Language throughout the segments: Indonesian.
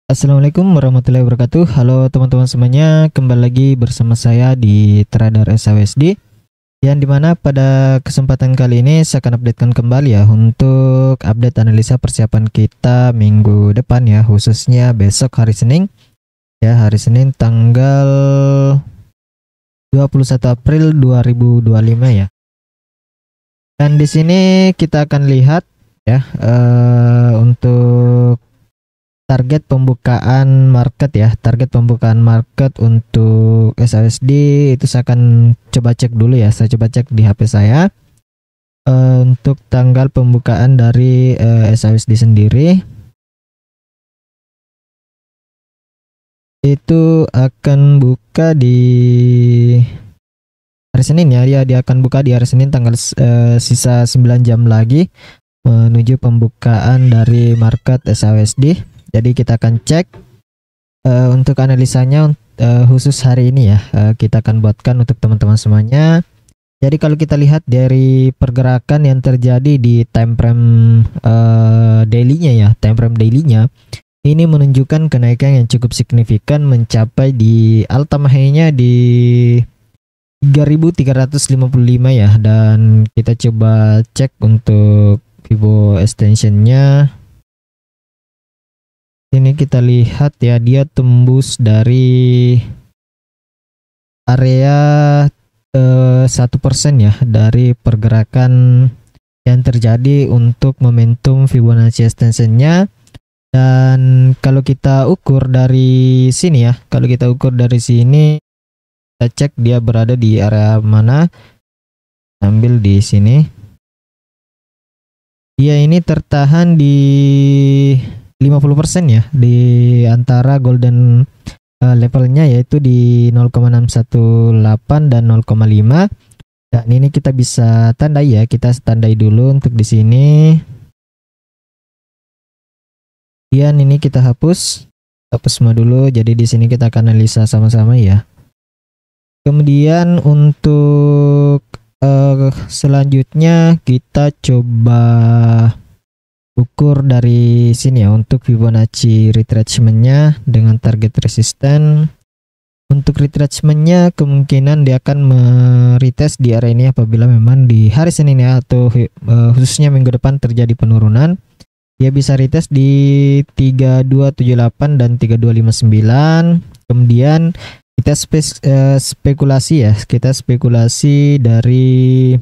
Assalamualaikum warahmatullahi wabarakatuh. Halo teman-teman semuanya, kembali lagi bersama saya di Trader SAWSD, yang dimana pada kesempatan kali ini saya akan updatekan kembali ya untuk update analisa persiapan kita minggu depan ya, khususnya besok hari Senin ya, hari Senin tanggal 21 April 2025 ya. Dan di sini kita akan lihat ya untuk target pembukaan market ya, target pembukaan market untuk SAWSD itu saya akan coba cek dulu ya, saya coba cek di HP saya untuk tanggal pembukaan dari SAWSD sendiri itu akan buka di hari Senin ya, dia akan buka di hari Senin tanggal sisa 9 jam lagi menuju pembukaan dari market SAWSD. Jadi kita akan cek untuk analisanya khusus hari ini ya, kita akan buatkan untuk teman-teman semuanya. Jadi kalau kita lihat dari pergerakan yang terjadi di time frame daily-nya ya, time frame daily-nya ini menunjukkan kenaikan yang cukup signifikan mencapai di ultimate high-nya di 3355 ya, dan kita coba cek untuk Fibo extension-nya. Ini kita lihat ya, dia tembus dari area 1% ya dari pergerakan yang terjadi untuk momentum Fibonacci extension-nya. Dan kalau kita ukur dari sini ya, kalau kita ukur dari sini, kita cek dia berada di area mana. Ambil di sini, dia ini tertahan di 50% ya, di antara golden levelnya yaitu di 0,618 dan 0,5. Dan ini kita bisa tandai ya, kita tandai dulu untuk di sini. Kemudian ini kita hapus semua dulu. Jadi di sini kita akan analisa sama-sama ya. Kemudian untuk selanjutnya kita coba ukur dari sini ya untuk Fibonacci retracement-nya dengan target resisten. Untuk retracement-nya kemungkinan dia akan meretest di area ini apabila memang di hari Senin ya, atau khususnya minggu depan terjadi penurunan. Dia bisa retest di 3278 dan 3259. Kemudian kita spekulasi ya, kita spekulasi dari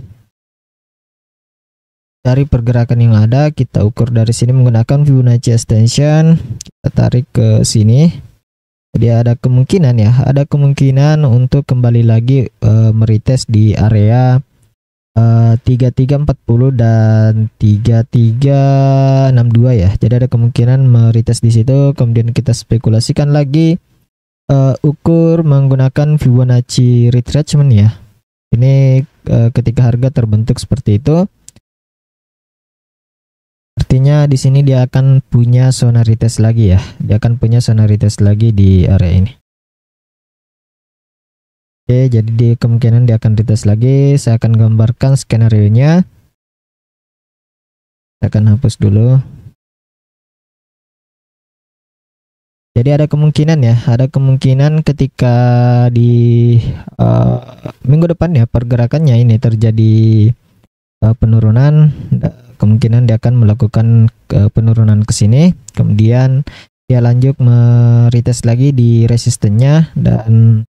pergerakan yang ada. Kita ukur dari sini menggunakan Fibonacci extension, kita tarik ke sini. Jadi ada kemungkinan ya, ada kemungkinan untuk kembali lagi meretest di area 3340 dan 3362 ya. Jadi ada kemungkinan meretest di situ. Kemudian kita spekulasikan lagi ukur menggunakan Fibonacci retracement ya. Ini ketika harga terbentuk seperti itu, artinya di sini dia akan punya zona retest lagi ya. Dia akan punya zona retest lagi di area ini. Oke, jadi di kemungkinan dia akan retest lagi. Saya akan gambarkan skenario-nya. Saya akan hapus dulu. Jadi ada kemungkinan ya, ada kemungkinan ketika di minggu depan ya pergerakannya ini terjadi penurunan, kemungkinan dia akan melakukan penurunan ke sini. Kemudian dia lanjut meretest lagi di resistennya dan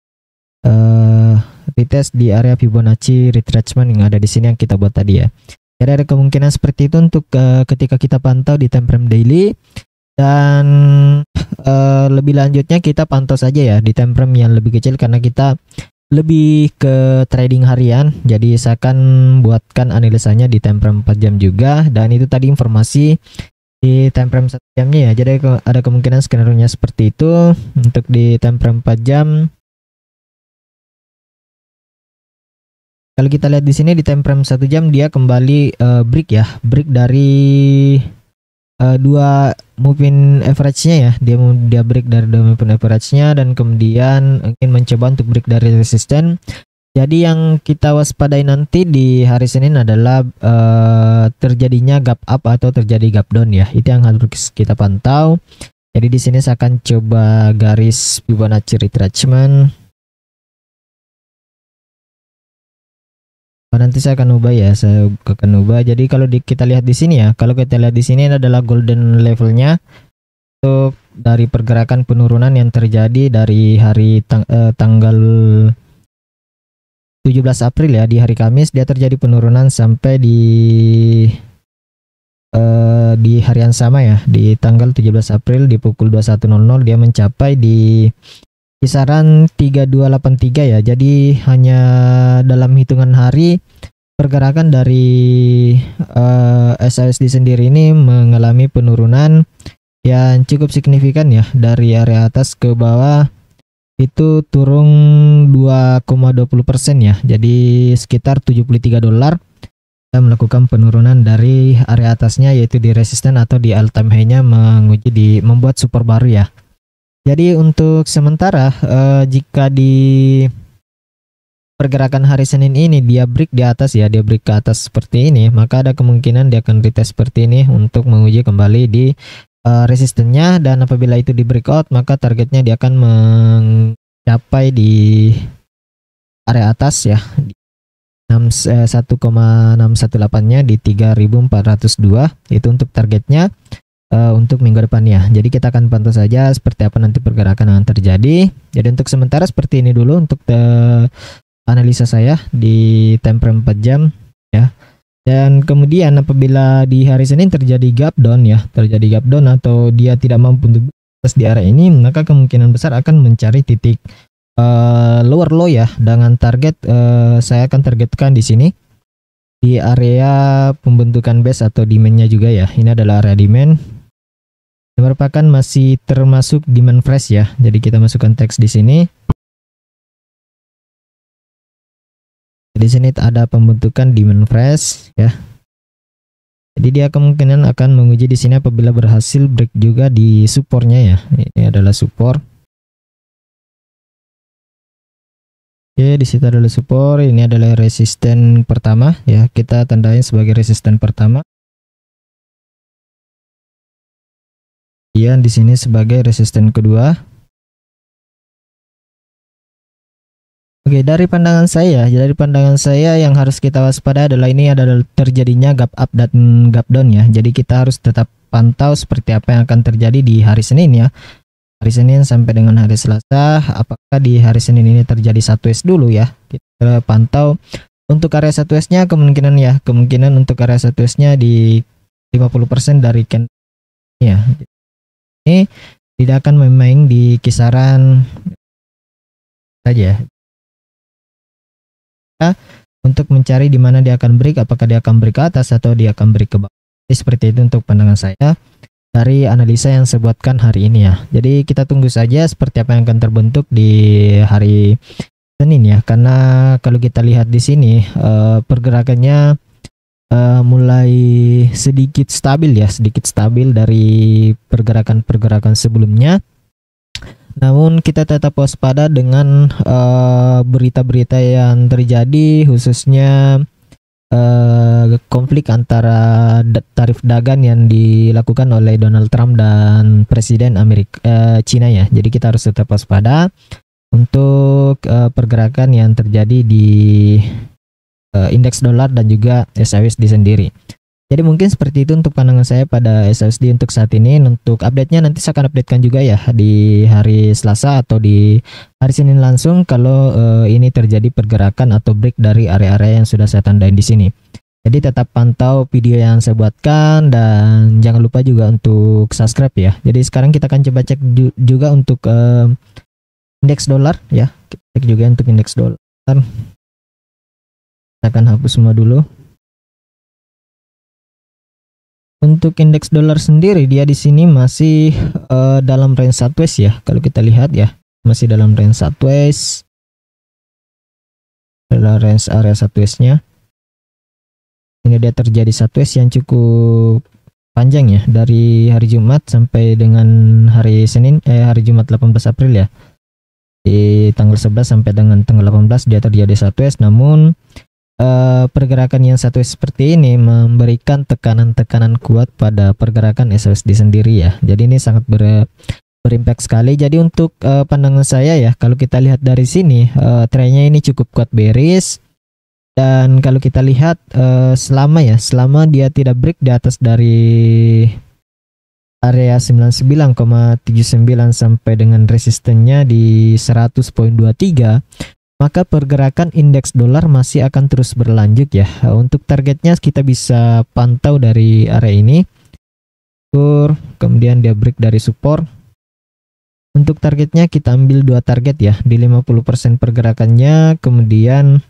retest di area Fibonacci retracement yang ada di sini yang kita buat tadi ya. Jadi ada kemungkinan seperti itu untuk ketika kita pantau di time frame daily. Dan lebih lanjutnya kita pantau saja ya di time frame yang lebih kecil, karena kita lebih ke trading harian. Jadi saya akan buatkan analisanya di time frame 4 jam juga. Dan itu tadi informasi di time frame 1 jamnya ya. Jadi ada kemungkinan skenario-nya seperti itu untuk di time frame 4 jam. Kalau kita lihat di sini di time frame 1 jam dia kembali break ya, break dari dua moving average-nya ya. Dia break dari dua moving average-nya dan kemudian ingin mencoba untuk break dari resisten. Jadi yang kita waspadai nanti di hari Senin adalah terjadinya gap up atau terjadi gap down ya. Itu yang harus kita pantau. Jadi di sini saya akan coba garis Fibonacci retracement. Nanti saya akan ubah ya, saya akan ubah. Jadi kalau kita lihat di sini ya, kalau kita lihat di sini adalah golden levelnya untuk dari pergerakan penurunan yang terjadi dari hari tanggal 17 April ya, di hari Kamis dia terjadi penurunan sampai di hari yang sama ya, di tanggal 17 April di pukul 21.00 dia mencapai di kisaran 3283 ya. Jadi hanya dalam hitungan hari pergerakan dari SASD sendiri ini mengalami penurunan yang cukup signifikan ya, dari area atas ke bawah itu turun 2,20% ya. Jadi sekitar $73 kita melakukan penurunan dari area atasnya, yaitu di resisten atau di all time high-nya, membuat support baru ya. Jadi untuk sementara jika di pergerakan hari Senin ini dia break di atas ya, dia break ke atas seperti ini, maka ada kemungkinan dia akan retest seperti ini untuk menguji kembali di resistennya, dan apabila itu di breakout maka targetnya dia akan mencapai di area atas ya, 1,618-nya di 3.402, itu untuk targetnya untuk minggu depannya. Jadi kita akan pantau saja seperti apa nanti pergerakan yang terjadi. Jadi untuk sementara seperti ini dulu untuk analisa saya di time frame 4 jam ya. Dan kemudian apabila di hari Senin terjadi gap down ya, terjadi gap down atau dia tidak mampu untuk atas di area ini, maka kemungkinan besar akan mencari titik lower low ya, dengan target saya akan targetkan di sini di area pembentukan base atau demand-nya juga ya. Ini adalah area demand, merupakan masih termasuk demand fresh ya. Jadi kita masukkan teks di sini. Di sini ada pembentukan demand fresh ya. Jadi dia kemungkinan akan menguji di sini apabila berhasil break juga di supportnya ya. Ini adalah support. Oke, di situ adalah support. Ini adalah resisten pertama ya. Kita tandain sebagai resisten pertama. Kemudian di sini sebagai resisten kedua. Oke, dari pandangan saya yang harus kita waspada adalah ini adalah terjadinya gap up dan gap down ya. Jadi kita harus tetap pantau seperti apa yang akan terjadi di hari Senin ya. Hari Senin sampai dengan hari Selasa, apakah di hari Senin ini terjadi 1S dulu ya. Kita pantau untuk area 1S-nya kemungkinan untuk area 1S-nya di 50% dari candle ya. Ini tidak akan main di kisaran saja untuk mencari di mana dia akan break, apakah dia akan break ke atas atau dia akan break ke bawah. Jadi seperti itu untuk pandangan saya dari analisa yang saya buatkan hari ini ya. Jadi kita tunggu saja seperti apa yang akan terbentuk di hari Senin ya, karena kalau kita lihat di sini pergerakannya mulai sedikit stabil dari pergerakan sebelumnya. Namun kita tetap waspada dengan berita-berita yang terjadi, khususnya konflik antara tarif dagang yang dilakukan oleh Donald Trump dan Presiden Cina ya. Jadi kita harus tetap waspada untuk pergerakan yang terjadi di indeks dolar dan juga SASD sendiri. Jadi mungkin seperti itu untuk pandangan saya pada SASD untuk saat ini. Untuk update-nya nanti saya akan updatekan juga ya di hari Selasa atau di hari Senin langsung kalau ini terjadi pergerakan atau break dari area-area yang sudah saya tandain di sini. Jadi tetap pantau video yang saya buatkan dan jangan lupa juga untuk subscribe ya. Jadi sekarang kita akan coba cek juga untuk indeks dolar ya. Kita cek juga untuk indeks dolar. Kita akan hapus semua dulu. Untuk indeks dolar sendiri dia di sini masih dalam range sideways ya. Kalau kita lihat ya, masih dalam range sideways. Adalah range area sideways-nya. Ini dia terjadi sideways yang cukup panjang ya, dari hari Jumat sampai dengan hari Senin, hari Jumat 18 April ya. Di tanggal 11 sampai dengan tanggal 18 dia terjadi sideways, namun pergerakan yang satu seperti ini memberikan tekanan-tekanan kuat pada pergerakan SOSD sendiri ya. Jadi ini sangat berimpact sekali. Jadi untuk pandangan saya ya, kalau kita lihat dari sini trennya ini cukup kuat bearish. Dan kalau kita lihat selama dia tidak break di atas dari area 99,79 sampai dengan resistennya di 100.23, maka pergerakan indeks dolar masih akan terus berlanjut ya. Untuk targetnya kita bisa pantau dari area ini, kemudian dia break dari support. Untuk targetnya kita ambil 2 target ya, di 50% pergerakannya, kemudian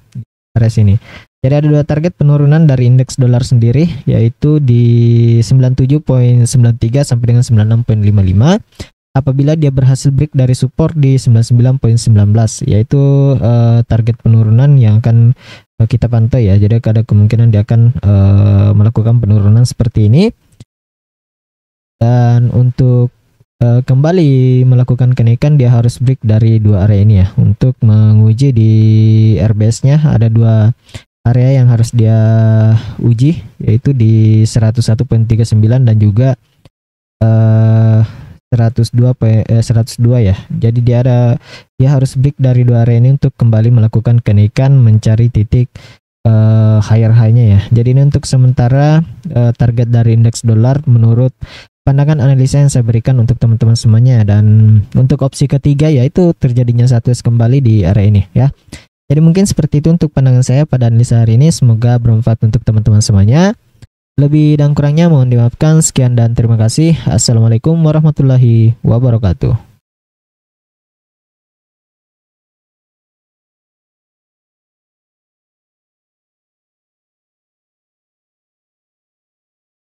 area sini. Jadi ada 2 target penurunan dari indeks dolar sendiri, yaitu di 97.93 sampai dengan 96.55. Apabila dia berhasil break dari support di 99.19, yaitu target penurunan yang akan kita pantau ya. Jadi ada kemungkinan dia akan melakukan penurunan seperti ini. Dan untuk kembali melakukan kenaikan, dia harus break dari 2 area ini ya. Untuk menguji di RBS-nya ada 2 area yang harus dia uji, yaitu di 101.39 dan juga 102 ya. Jadi dia harus break dari 2 area ini untuk kembali melakukan kenaikan, mencari titik higher high-nya ya. Jadi ini untuk sementara target dari indeks dolar menurut pandangan analisa yang saya berikan untuk teman-teman semuanya. Dan untuk opsi ketiga yaitu terjadinya satu kembali di area ini ya. Jadi mungkin seperti itu untuk pandangan saya pada analisa hari ini. Semoga bermanfaat untuk teman-teman semuanya. Lebih dan kurangnya mohon dimaafkan. Sekian dan terima kasih. Assalamualaikum warahmatullahi wabarakatuh.